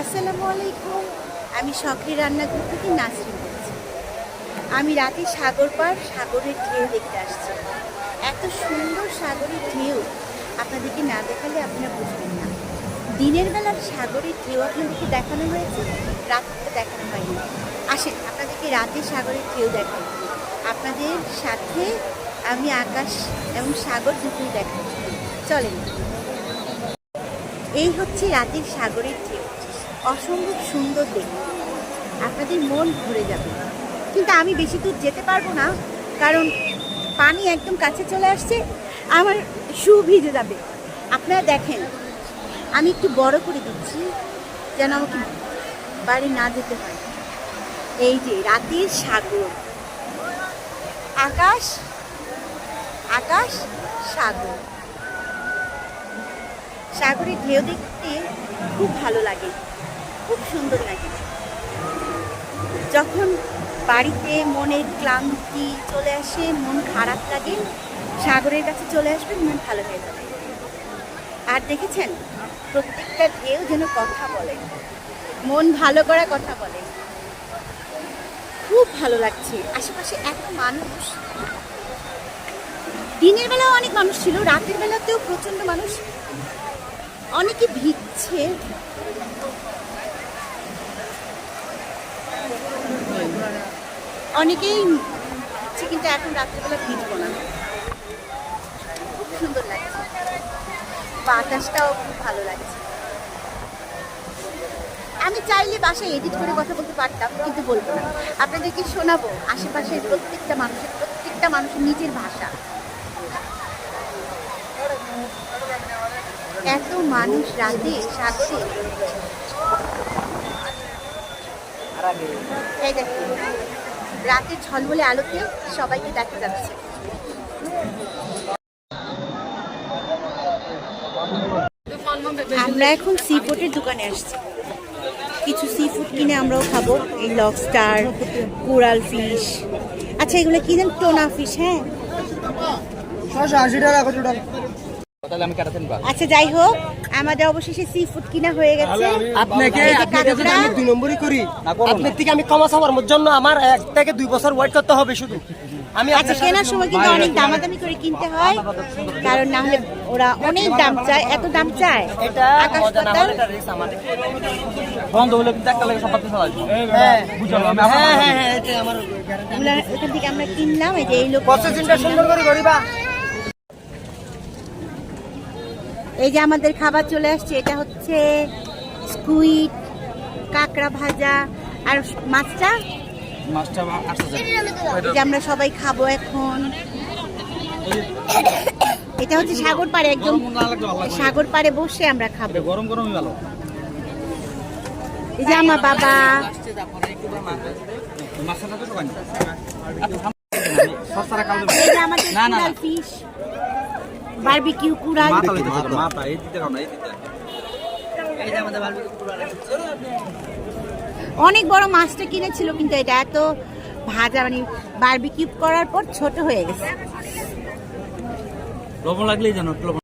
আসসালামু আলাইকুম। আমি শখের রান্নাঘর থেকে নাসরিন বলছি। আমি রাতে সাগর পার সাগরের ঢেউ দেখতে আসছি। এত সুন্দর সাগরের ঢেউ আপনাদেরকে না দেখালে আপনারা বুঝবেন না। দিনের বেলার সাগরের ঢেউ আপনাদেরকে দেখানো হয়েছে, রাতে দেখানো হয়নি। আসেন আপনাদেরকে রাতে সাগরের ঢেউ দেখাই। আপনাদের সাথে আমি আকাশ এবং সাগর দুটোই দেখাই। চলেন। এই হচ্ছে রাতের সাগরের ঢেউ, অসম্ভব সুন্দর দেখতে, আপনাদের মন ভরে যাবে। কিন্তু আমি বেশি দূর যেতে পারবো না, কারণ পানি একদম কাছে চলে আসছে, আমার শু ভিজে যাবে। আপনারা দেখেন, আমি একটু বড় করে দিচ্ছি যেন আমাকে বাড়ি না যেতে হয়। এই যে রাতের সাগর, আকাশ আকাশ সাগর, সাগরের ঢেউ দেখতে খুব ভালো লাগে, খুব সুন্দর লাগে। যখন বাড়িতে মনের ক্লান্তি চলে আসে, মন খারাপ লাগে, সাগরের কাছে চলে আসবেন, মন ভালো হয়ে যাবে। আর দেখেছেন, প্রত্যেকটা ঢেউ যেন কথা বলে, মন ভালো করা কথা বলে। খুব ভালো লাগছে। আশেপাশে এত মানুষ, দিনের বেলাও অনেক মানুষ ছিল, রাতের বেলাতেও প্রচন্ড মানুষ, অনেকে ভিজছে। অনেকেই ভিজছে, কিন্তু এখন রাত্রেবেলা ভিজবো না। খুব সুন্দর লাগছে, বাতাসটাও খুব ভালো লাগছে। আমি চাইলে বাসায় এডিট করে কথা বলতে পারতাম, কিন্তু বলবো না। আপনাদেরকে শোনাবো আশেপাশের প্রত্যেকটা মানুষের নিজের ভাষা। এত মানুষ রাতে সাগরে, এই দেখুন রাতের ঝলমলে আলোতে সবাইকে দেখা যাচ্ছে। আমরা এখন সি ফুডের দোকানে আসছি, কিছু সি ফুড কিনে আমরাও খাবো। এই লবস্টার, কোরাল ফিশ, আচ্ছা এগুলো কি জান, টোনা ফিশ। হ্যাঁ, আচ্ছা যাই হোক, আমাদের অবশেষে সি ফুড কিনা হয়ে গেছে। আপনাকে আমি 2 নম্বরই করি, আপনার থেকে আমি ক্ষমা চাওয়ার জন্য আমার 1 থেকে 2 বছর ওয়েট করতে হবে শুধু। আমি আচ্ছা কেনার সময় কিন্তু অনেক দামাদামি করে কিনতে হয়, কারণ না হলে ওরা অনেক দাম চায়। এত দাম চায়, এটা আকাশ পাতাল। বন্ধ হলে কিন্তু একটা লাগে সবাই চালায়। হ্যাঁ হ্যাঁ হ্যাঁ, এটা আমার এখান থেকে আমরা কিনলাম। এই যে এই লোক প্রসেসিংটা সুন্দর করে করিবা। এই যে আমাদের খাবার চলে আসছে, এটা হচ্ছে স্কুইড, কাঁকড়া ভাজা, আর মাছটা এই যে আমরা সবাই খাবো এখন। এটা হচ্ছে সাগর পাড়ে, একদম সাগর পাড়ে বসে আমরা খাবো। গরম গরমই ভালো। এই যে আমার বাবা, এই যে আমাদের কোরাল ফিশ, বারবিকিউ কোরাল। অনেক বড় মাছটা কিনেছিল, কিন্তু এটা এত ভাজা, মানে বারবিকিউ করার পর ছোট হয়ে গেছে। লবণ লাগলেই জানো।